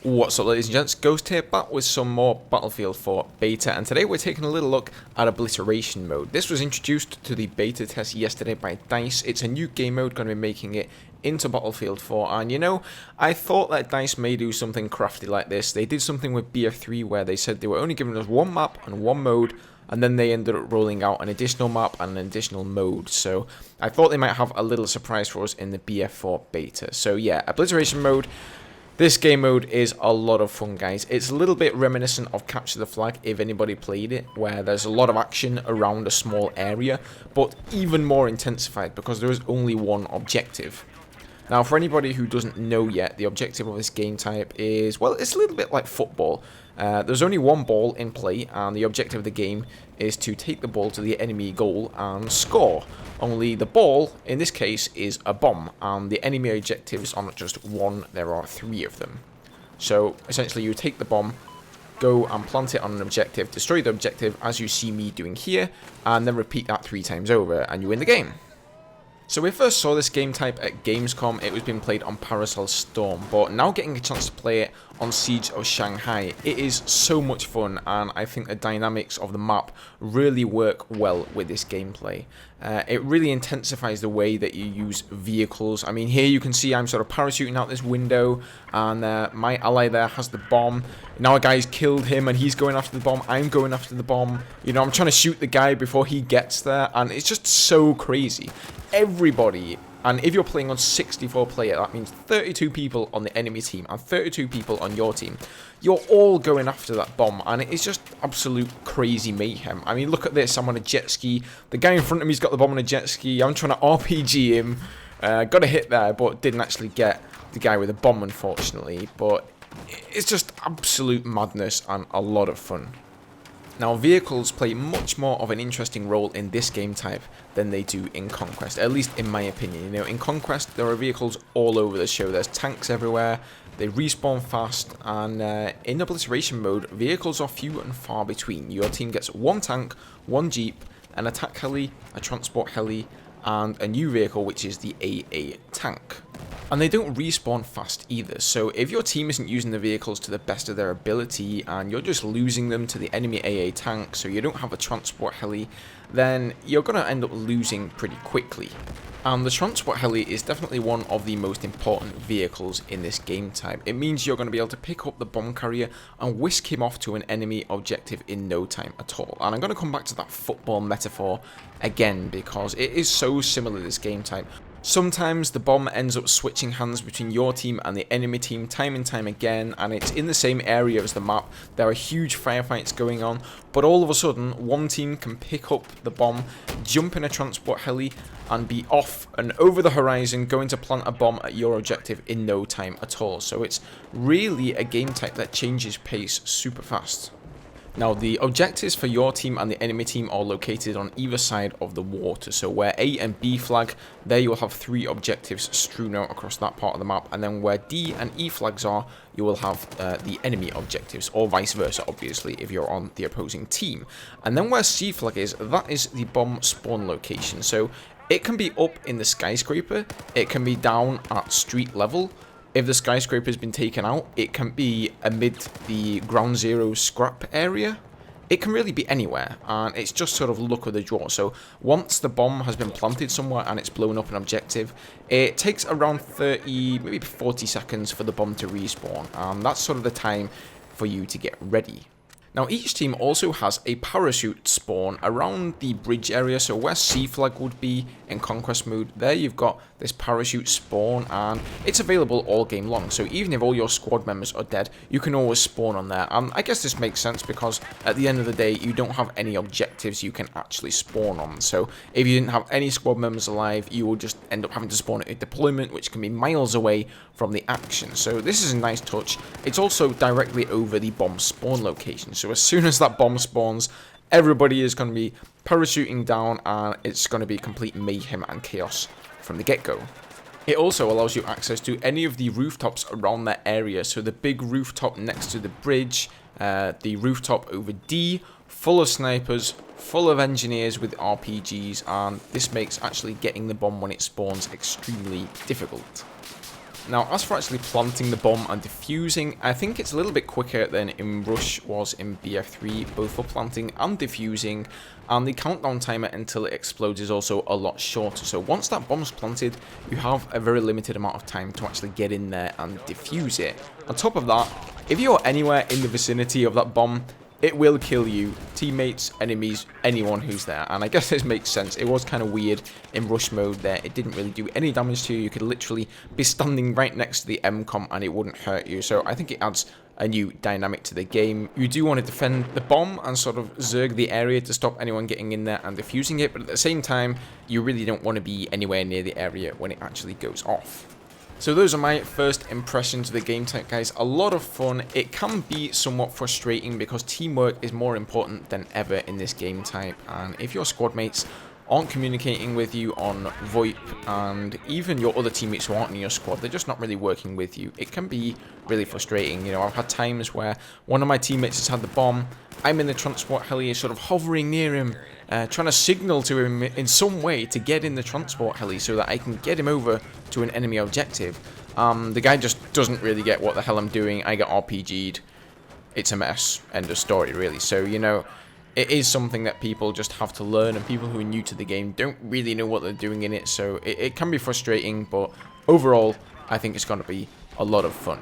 What's up, ladies and gents, Ghost here, back with some more Battlefield 4 beta, and today we're taking a little look at Obliteration mode. This was introduced to the beta test yesterday by DICE. It's a new game mode, going to be making it into Battlefield 4, and you know, I thought that DICE may do something crafty like this. They did something with BF4 where they said they were only giving us one map and one mode, and then they ended up rolling out an additional map and an additional mode. So I thought they might have a little surprise for us in the BF4 beta. So yeah, Obliteration mode. This game mode is a lot of fun, guys. It's a little bit reminiscent of Capture the Flag, if anybody played it, where there's a lot of action around a small area, but even more intensified because there is only one objective. Now, for anybody who doesn't know yet, the objective of this game type is, well, it's a little bit like football. There's only one ball in play, and the objective of the game is to take the ball to the enemy goal and score. Only the ball, in this case, is a bomb, and the enemy objectives are not just one, there are 3 of them. So, essentially, you take the bomb, go and plant it on an objective, destroy the objective, as you see me doing here, and then repeat that 3 times over, and you win the game. So we first saw this game type at Gamescom. It was being played on Parasol Storm, but now getting a chance to play it on Siege of Shanghai, it is so much fun, and I think the dynamics of the map really work well with this gameplay. It really intensifies the way that you use vehicles. I mean, here you can see I'm sort of parachuting out this window, and my ally there has the bomb. Now a guy's killed him, and he's going after the bomb. I'm going after the bomb. You know, I'm trying to shoot the guy before he gets there, and it's just so crazy. Everybody, and if you're playing on 64 player, that means 32 people on the enemy team and 32 people on your team. You're all going after that bomb, and it is just absolute crazy mayhem. I mean, look at this. I'm on a jet ski. The guy in front of me's got the bomb on a jet ski. I'm trying to RPG him. Got a hit there, but didn't actually get the guy with the bomb, unfortunately. But it's just absolute madness and a lot of fun. Now, vehicles play much more of an interesting role in this game type than they do in Conquest, at least in my opinion. You know, in Conquest, there are vehicles all over the show. There's tanks everywhere, they respawn fast, and in Obliteration mode, vehicles are few and far between. Your team gets one tank, one jeep, an attack heli, a transport heli, and a new vehicle, which is the AA tank. And they don't respawn fast either, so if your team isn't using the vehicles to the best of their ability and you're just losing them to the enemy AA tank, so you don't have a transport heli, then you're going to end up losing pretty quickly. And the transport heli is definitely one of the most important vehicles in this game type. It means you're going to be able to pick up the bomb carrier and whisk him off to an enemy objective in no time at all. And I'm going to come back to that football metaphor again because it is so similar to this game type. Sometimes the bomb ends up switching hands between your team and the enemy team time and time again, and it's in the same area as the map. There are huge firefights going on, but all of a sudden one team can pick up the bomb, jump in a transport heli, and be off and over the horizon going to plant a bomb at your objective in no time at all. So it's really a game type that changes pace super fast. Now, the objectives for your team and the enemy team are located on either side of the water. So where A and B flag, there you'll have 3 objectives strewn out across that part of the map. And then where D and E flags are, you will have the enemy objectives, or vice versa, obviously, if you're on the opposing team. And then where C flag is, that is the bomb spawn location. So it can be up in the skyscraper, it can be down at street level. If the skyscraper has been taken out, it can be amid the ground zero scrap area. It can really be anywhere, and it's just sort of luck of the draw. So once the bomb has been planted somewhere and it's blown up an objective, it takes around 30, maybe 40 seconds for the bomb to respawn, and that's sort of the time for you to get ready. Now, each team also has a parachute spawn around the bridge area, so where C flag would be in Conquest mode, there you've got this parachute spawn, and it's available all game long, so even if all your squad members are dead, you can always spawn on there. And I guess this makes sense because at the end of the day, you don't have any objectives you can actually spawn on, so if you didn't have any squad members alive, you will just end up having to spawn at a deployment, which can be miles away from the action. So this is a nice touch. It's also directly over the bomb spawn location, so as soon as that bomb spawns, everybody is going to be parachuting down, and it's going to be complete mayhem and chaos from the get-go. It also allows you access to any of the rooftops around that area, so the big rooftop next to the bridge, the rooftop over D, full of snipers, full of engineers with RPGs, and this makes actually getting the bomb when it spawns extremely difficult. Now, as for actually planting the bomb and defusing, I think it's a little bit quicker than in Rush was in BF3, both for planting and defusing, and the countdown timer until it explodes is also a lot shorter. So once that bomb's planted, you have a very limited amount of time to actually get in there and defuse it. On top of that, if you're anywhere in the vicinity of that bomb, it will kill you, teammates, enemies, anyone who's there. And I guess this makes sense. It was kind of weird in rush mode there. It didn't really do any damage to you. You could literally be standing right next to the M-com and it wouldn't hurt you. So I think it adds a new dynamic to the game. You do want to defend the bomb and sort of zerg the area to stop anyone getting in there and defusing it. But at the same time, you really don't want to be anywhere near the area when it actually goes off. So those are my first impressions of the game type, guys. A lot of fun. It can be somewhat frustrating because teamwork is more important than ever in this game type. And if your squad mates aren't communicating with you on VoIP, and even your other teammates who aren't in your squad, they're just not really working with you, it can be really frustrating. You know, I've had times where one of my teammates has had the bomb, I'm in the transport heli, sort of hovering near him, trying to signal to him in some way to get in the transport heli so that I can get him over to an enemy objective. The guy just doesn't really get what the hell I'm doing. I get RPG'd. It's a mess. End of story, really. So, you know, it is something that people just have to learn, and people who are new to the game don't really know what they're doing in it, so it can be frustrating, but overall, I think it's going to be a lot of fun.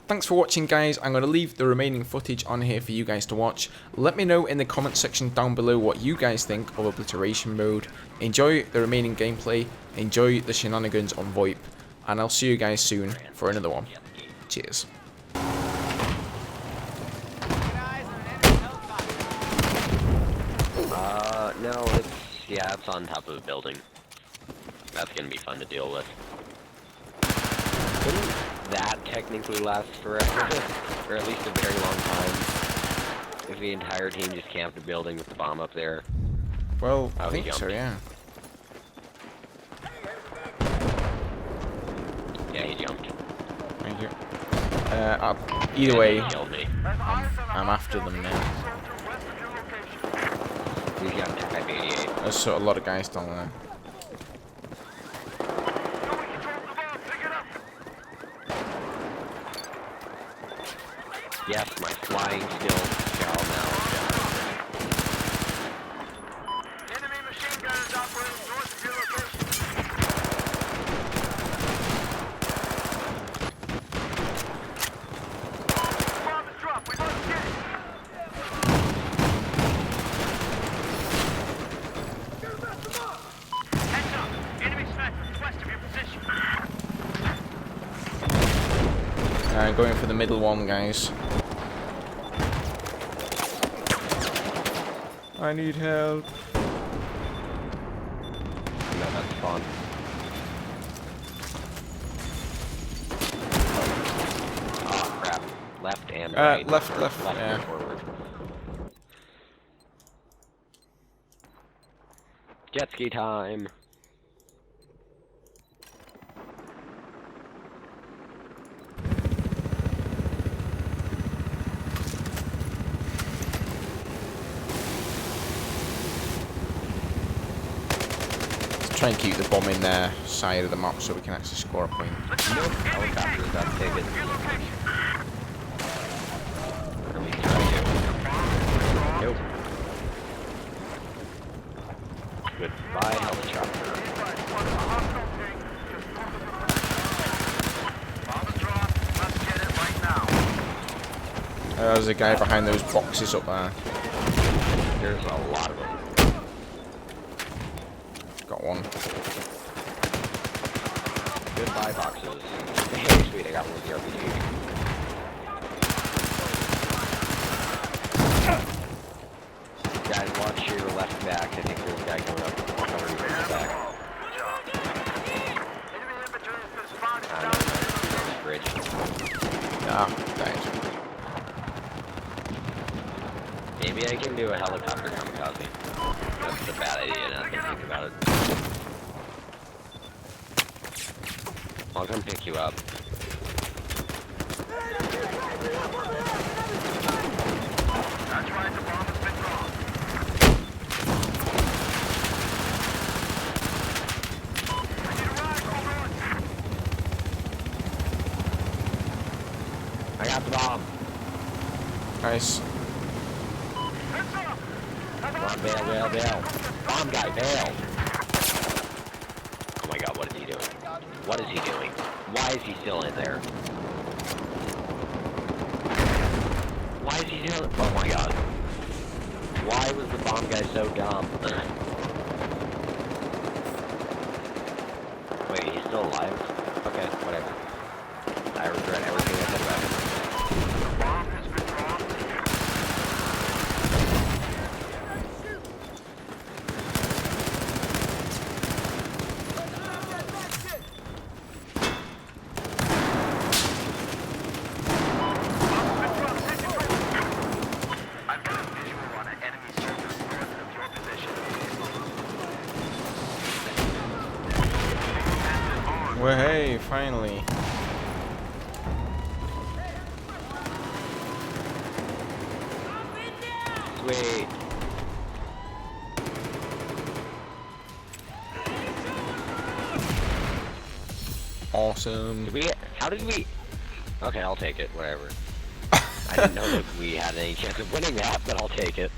Thanks for watching, guys. I'm going to leave the remaining footage on here for you guys to watch. Let me know in the comment section down below what you guys think of Obliteration mode. Enjoy the remaining gameplay, enjoy the shenanigans on VoIP, and I'll see you guys soon for another one. Cheers. No, it's on top of a building. That's gonna be fun to deal with. Wouldn't that technically last forever? Or at least a very long time? If the entire team just camped a building with the bomb up there? Well, I think so, yeah. Yeah, he jumped. Thank you. Either way, He killed me. I'm after them now. He's got a Type 88. There's a lot of guys down there. Yes, my flying skills shall now shine. Enemy machine gunners operating north of your location. Bomb is dropped. We must get it. Heads up. Enemy sniper west of your position. Going for the middle one, guys. I need help. No, that's fun. Oh crap. Left and right. Left, Or left, left yeah. and forward. Jet ski time. Try and keep the bomb in their side of the map so we can actually score a point. Nope. Helicopters, that's taken. Your location. What are we trying to do? Nope. Goodbye, helicopter. Bomb is dropped. Let's get it right now. There's a guy behind those boxes up there. There's a lot of them. Got one. Goodbye, boxes. Hey, sweet, I got one with the RPG. Guys, watch your left back. I think there's a guy coming up. Covering his back. Enemy infantry has been spotted south. Bridge. Ah, thanks. Maybe I can do a helicopter kamikaze. That's a bad idea now that I think about it. I'll come pick you up. That's right, the bomb has been dropped. I need a ride, hold on. I got the bomb. Nice. Come on, bail. Bomb guy, bail. Oh my god, what is he doing? What is he doing? Why is he still in there? Why is he still... Oh my god. Why was the bomb guy so dumb? Wait, he's still alive? Okay, whatever. I regret everything I said about him. Bomb has been dropped. I've got a visual on an enemy soldier north of your position. Well, hey, finally. Sweet. Awesome. How did we... Okay, I'll take it, whatever. I didn't know that we had any chance of winning that, but I'll take it.